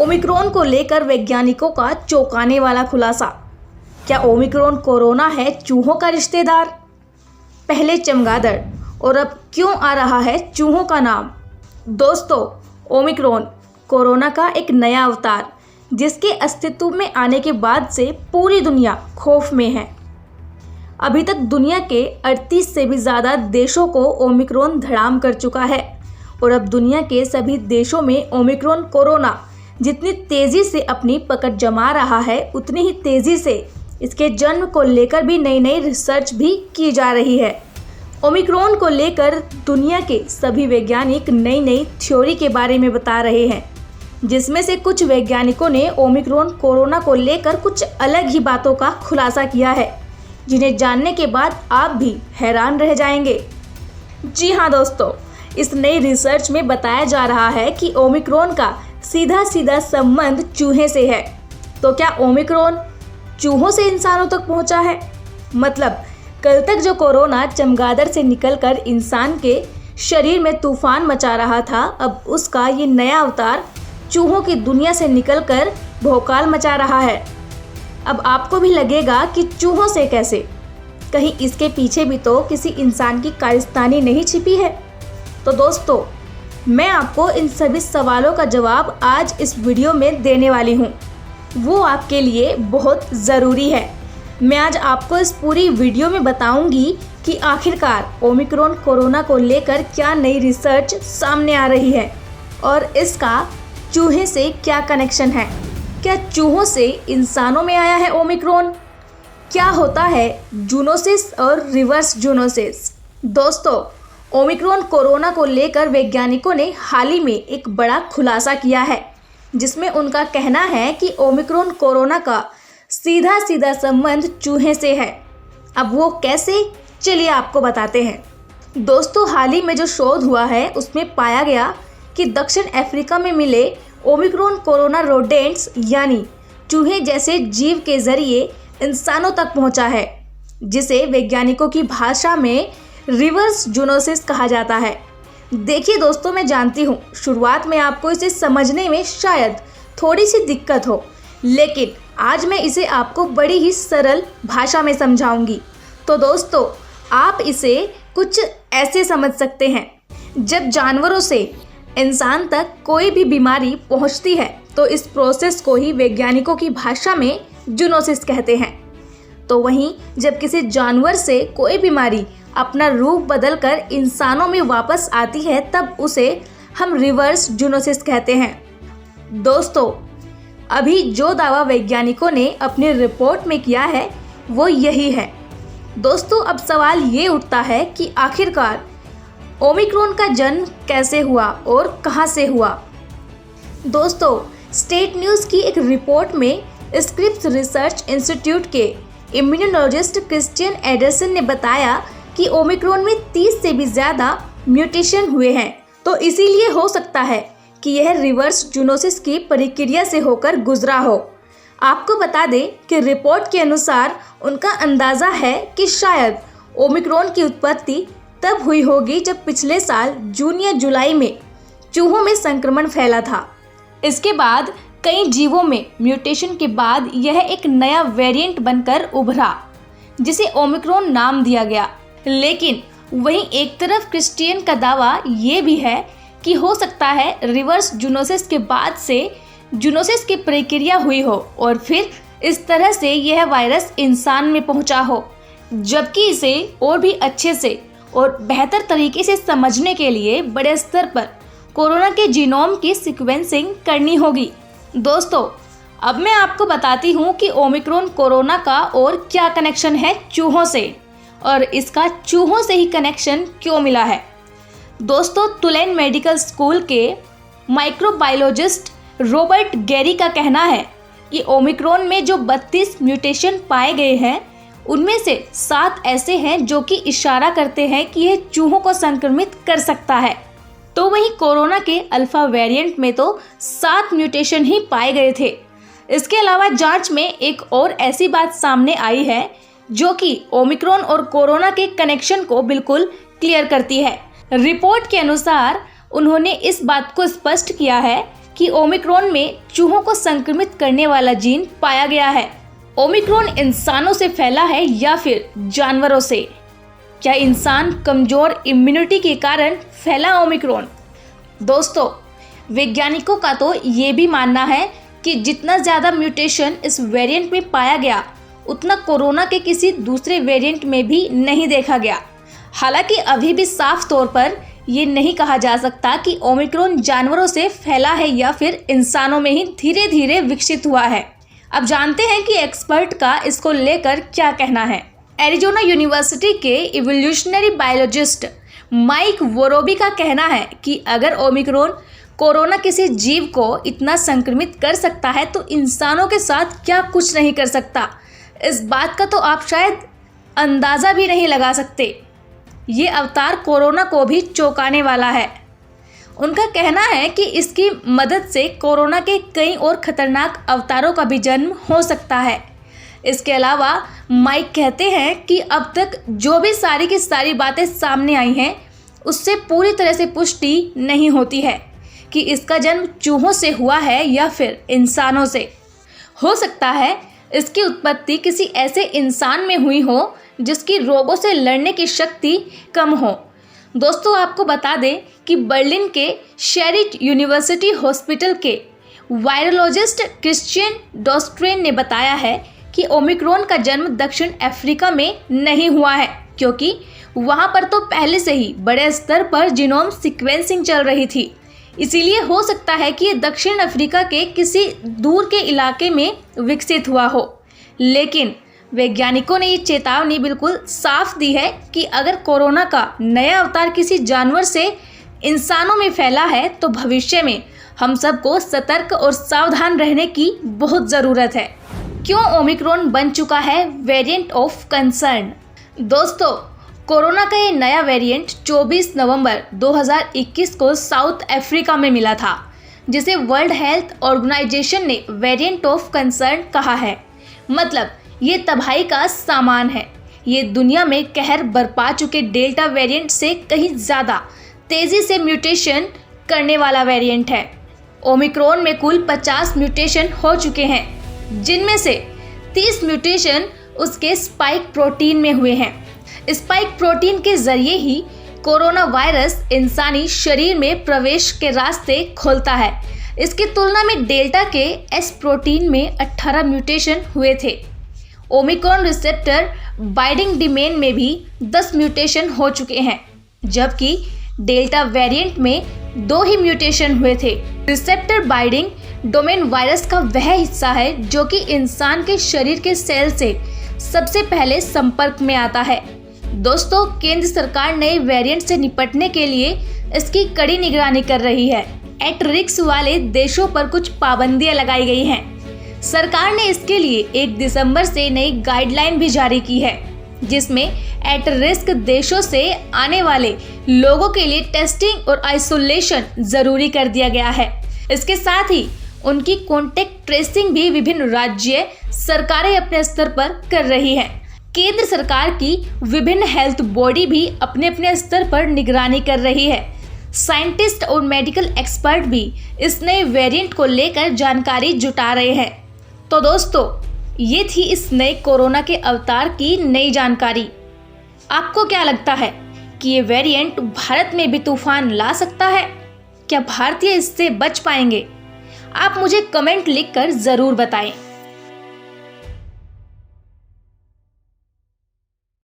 Omicron को लेकर वैज्ञानिकों का चौंकाने वाला खुलासा। क्या ओमिक्रॉन कोरोना है चूहों का रिश्तेदार? पहले चमगादड़ और अब क्यों आ रहा है चूहों का नाम? दोस्तों, ओमिक्रॉन कोरोना का एक नया अवतार जिसके अस्तित्व में आने के बाद से पूरी दुनिया खौफ में है। अभी तक दुनिया के 38 से भी ज़्यादा देशों को ओमिक्रॉन धड़ाम कर चुका है और अब दुनिया के सभी देशों में ओमिक्रॉन कोरोना जितनी तेज़ी से अपनी पकड़ जमा रहा है, उतनी ही तेज़ी से इसके जन्म को लेकर भी नई नई रिसर्च भी की जा रही है। ओमिक्रॉन को लेकर दुनिया के सभी वैज्ञानिक नई नई थ्योरी के बारे में बता रहे हैं, जिसमें से कुछ वैज्ञानिकों ने ओमिक्रॉन कोरोना को लेकर कुछ अलग ही बातों का खुलासा किया है, जिन्हें जानने के बाद आप भी हैरान रह जाएंगे। जी हाँ दोस्तों, इस नई रिसर्च में बताया जा रहा है कि ओमिक्रॉन का सीधा सीधा संबंध चूहे से है। तो क्या ओमिक्रॉन चूहों से इंसानों तक पहुंचा है? मतलब कल तक जो कोरोना चमगादड़ से निकलकर इंसान के शरीर में तूफान मचा रहा था, अब उसका ये नया अवतार चूहों की दुनिया से निकलकर भौकाल मचा रहा है। अब आपको भी लगेगा कि चूहों से कैसे? कहीं इसके पीछे भी तो किसी इंसान की कारस्तानी नहीं छिपी है? तो दोस्तों, मैं आपको इन सभी सवालों का जवाब आज इस वीडियो में देने वाली हूँ। वो आपके लिए बहुत ज़रूरी है। मैं आज आपको इस पूरी वीडियो में बताऊंगी कि आखिरकार ओमिक्रॉन कोरोना को लेकर क्या नई रिसर्च सामने आ रही है और इसका चूहे से क्या कनेक्शन है। क्या चूहों से इंसानों में आया है ओमिक्रॉन? क्या होता है जूनोसिस और रिवर्स जूनोसिस? दोस्तों, ओमिक्रॉन कोरोना को लेकर वैज्ञानिकों ने हाल ही में एक बड़ा खुलासा किया है, जिसमें उनका कहना है कि ओमिक्रॉन कोरोना का सीधा सीधा संबंध चूहे से है। अब वो कैसे, चलिए आपको बताते हैं। दोस्तों, हाल ही में जो शोध हुआ है उसमें पाया गया कि दक्षिण अफ्रीका में मिले ओमिक्रॉन कोरोना रोडेंट्स यानी चूहे जैसे जीव के जरिए इंसानों तक पहुंचा है, जिसे वैज्ञानिकों की भाषा में रिवर्स जूनोसिस कहा जाता है। देखिए दोस्तों, मैं जानती हूँ शुरुआत में आपको इसे समझने में शायद थोड़ी सी दिक्कत हो, लेकिन आज मैं इसे आपको बड़ी ही सरल भाषा में समझाऊंगी। तो दोस्तों, आप इसे कुछ ऐसे समझ सकते हैं, जब जानवरों से इंसान तक कोई भी बीमारी पहुंचती है तो इस प्रोसेस को ही वैज्ञानिकों की भाषा में जूनोसिस कहते हैं। तो वहीं जब किसी जानवर से कोई बीमारी अपना रूप बदलकर इंसानों में वापस आती है, तब उसे हम रिवर्स जूनोसिस कहते हैं। दोस्तों, अभी जो दावा वैज्ञानिकों ने अपनी रिपोर्ट में किया है वो यही है। दोस्तों, अब सवाल ये उठता है कि आखिरकार ओमिक्रॉन का जन्म कैसे हुआ और कहां से हुआ? दोस्तों, स्टेट न्यूज़ की एक रिपोर्ट में स्क्रिप्स रिसर्च इंस्टीट्यूट के इम्यूनोलॉजिस्ट क्रिस्टियन एडरसन ने बताया कि ओमिक्रॉन में 30 से भी ज़्यादा म्यूटेशन हुए हैं, तो इसीलिए हो सकता है कि यह रिवर्स जूनोसिस की प्रक्रिया से होकर गुजरा हो। आपको बता दें कि रिपोर्ट के अनुसार उनका अंदाज़ा है कि शायद ओमिक्रॉन की उत्पत्ति तब हुई होगी जब पिछले साल जून या जुलाई में चूहों में संक्रमण फैला था। इसके बाद कई जीवों में म्यूटेशन के बाद यह एक नया वेरिएंट बनकर उभरा, जिसे ओमिक्रॉन नाम दिया गया। लेकिन वहीं एक तरफ क्रिस्टियन का दावा ये भी है कि हो सकता है रिवर्स जूनोसिस के बाद से जूनोसिस की प्रक्रिया हुई हो और फिर इस तरह से यह वायरस इंसान में पहुंचा हो। जबकि इसे और भी अच्छे से और बेहतर तरीके से समझने के लिए बड़े स्तर पर कोरोना के जीनोम की सीक्वेंसिंग करनी होगी। दोस्तों, अब मैं आपको बताती हूँ कि ओमिक्रॉन कोरोना का और क्या कनेक्शन है चूहों से और इसका चूहों से ही कनेक्शन क्यों मिला है। दोस्तों, तुलेन मेडिकल स्कूल के माइक्रोबायोलॉजिस्ट रॉबर्ट गेरी का कहना है कि ओमिक्रॉन में जो 32 म्यूटेशन पाए गए हैं, उनमें से 7 ऐसे हैं जो कि इशारा करते हैं कि यह चूहों को संक्रमित कर सकता है। तो वहीं कोरोना के अल्फा वेरिएंट में तो 7 म्यूटेशन ही पाए गए थे। इसके अलावा जांच में एक और ऐसी बात सामने आई है जो कि ओमिक्रॉन और कोरोना के कनेक्शन को बिल्कुल क्लियर करती है। रिपोर्ट के अनुसार उन्होंने इस बात को स्पष्ट किया है कि कि ओमिक्रॉन में चूहों को संक्रमित करने वाला जीन पाया गया है। ओमिक्रॉन इंसानों से फैला है या फिर जानवरों से? क्या इंसान कमजोर इम्यूनिटी के कारण फैला ओमिक्रॉन? दोस्तों, वैज्ञानिकों का तो ये भी मानना है कि जितना ज़्यादा म्यूटेशन इस वेरिएंट में पाया गया, उतना कोरोना के किसी दूसरे वेरिएंट में भी नहीं देखा गया। हालांकि अभी भी साफ तौर पर ये नहीं कहा जा सकता कि ओमिक्रॉन जानवरों से फैला है या फिर इंसानों में ही धीरे धीरे विकसित हुआ है। अब जानते हैं कि एक्सपर्ट का इसको लेकर क्या कहना है। एरिजोना यूनिवर्सिटी के इवोल्यूशनरी बायोलॉजिस्ट माइक वोरोबी का कहना है कि अगर ओमिक्रॉन कोरोना किसी जीव को इतना संक्रमित कर सकता है तो इंसानों के साथ क्या कुछ नहीं कर सकता, इस बात का तो आप शायद अंदाज़ा भी नहीं लगा सकते। ये अवतार कोरोना को भी चौंकाने वाला है। उनका कहना है कि इसकी मदद से कोरोना के कई और खतरनाक अवतारों का भी जन्म हो सकता है। इसके अलावा माइक कहते हैं कि अब तक जो भी सारी की सारी बातें सामने आई हैं, उससे पूरी तरह से पुष्टि नहीं होती है कि इसका जन्म चूहों से हुआ है या फिर इंसानों से। हो सकता है इसकी उत्पत्ति किसी ऐसे इंसान में हुई हो जिसकी रोगों से लड़ने की शक्ति कम हो। दोस्तों, आपको बता दें कि बर्लिन के शेरिट यूनिवर्सिटी हॉस्पिटल के वायरोलॉजिस्ट क्रिश्चियन डॉस्ट्रेन ने बताया है कि ओमिक्रॉन का जन्म दक्षिण अफ्रीका में नहीं हुआ है, क्योंकि वहां पर तो पहले से ही बड़े स्तर पर जीनोम सीक्वेंसिंग चल रही थी। इसीलिए हो सकता है कि ये दक्षिण अफ्रीका के किसी दूर के इलाके में विकसित हुआ हो। लेकिन वैज्ञानिकों ने ये चेतावनी बिल्कुल साफ दी है कि अगर कोरोना का नया अवतार किसी जानवर से इंसानों में फैला है तो भविष्य में हम सबको सतर्क और सावधान रहने की बहुत ज़रूरत है। क्यों ओमिक्रॉन बन चुका है वेरिएंट ऑफ कंसर्न? दोस्तों, कोरोना का ये नया वेरिएंट 24 नवंबर 2021 को साउथ अफ्रीका में मिला था, जिसे वर्ल्ड हेल्थ ऑर्गेनाइजेशन ने वेरिएंट ऑफ कंसर्न कहा है। मतलब ये तबाही का सामान है। ये दुनिया में कहर बरपा चुके डेल्टा वेरिएंट से कहीं ज़्यादा तेज़ी से म्यूटेशन करने वाला वेरिएंट है। ओमिक्रॉन में कुल 50 म्यूटेशन हो चुके हैं, जिनमें से 30 म्यूटेशन उसके स्पाइक प्रोटीन में हुए हैं। स्पाइक प्रोटीन के जरिए ही कोरोना वायरस इंसानी शरीर में प्रवेश के रास्ते खोलता है। इसकी तुलना में डेल्टा के एस प्रोटीन में 18 म्यूटेशन हुए थे। ओमिक्रॉन रिसेप्टर बाइंडिंग डोमेन में भी 10 म्यूटेशन हो चुके हैं, जबकि डेल्टा वेरिएंट में 2 ही म्यूटेशन हुए थे। रिसेप्टर बाइंडिंग डोमेन वायरस का वह हिस्सा है जो कि इंसान के शरीर के सेल से सबसे पहले संपर्क में आता है। दोस्तों, केंद्र सरकार नए वेरिएंट से निपटने के लिए इसकी कड़ी निगरानी कर रही है। एट रिस्क वाले देशों पर कुछ पाबंदियां लगाई गई हैं। सरकार ने इसके लिए 1 दिसंबर से नई गाइडलाइन भी जारी की है, जिसमें एट रिस्क देशों से आने वाले लोगों के लिए टेस्टिंग और आइसोलेशन जरूरी कर दिया गया है। इसके साथ ही उनकी कॉन्टेक्ट ट्रेसिंग भी विभिन्न राज्य सरकारें अपने स्तर पर कर रही हैं। केंद्र सरकार की विभिन्न हेल्थ बॉडी भी अपने अपने स्तर पर निगरानी कर रही है। साइंटिस्ट और मेडिकल एक्सपर्ट भी इस नए वेरिएंट को लेकर जानकारी जुटा रहे हैं। तो दोस्तों, ये थी इस नए कोरोना के अवतार की नई जानकारी। आपको क्या लगता है कि ये वेरिएंट भारत में भी तूफान ला सकता है? क्या भारतीय इससे बच पाएंगे? आप मुझे कमेंट लिखकर ज़रूर बताएं।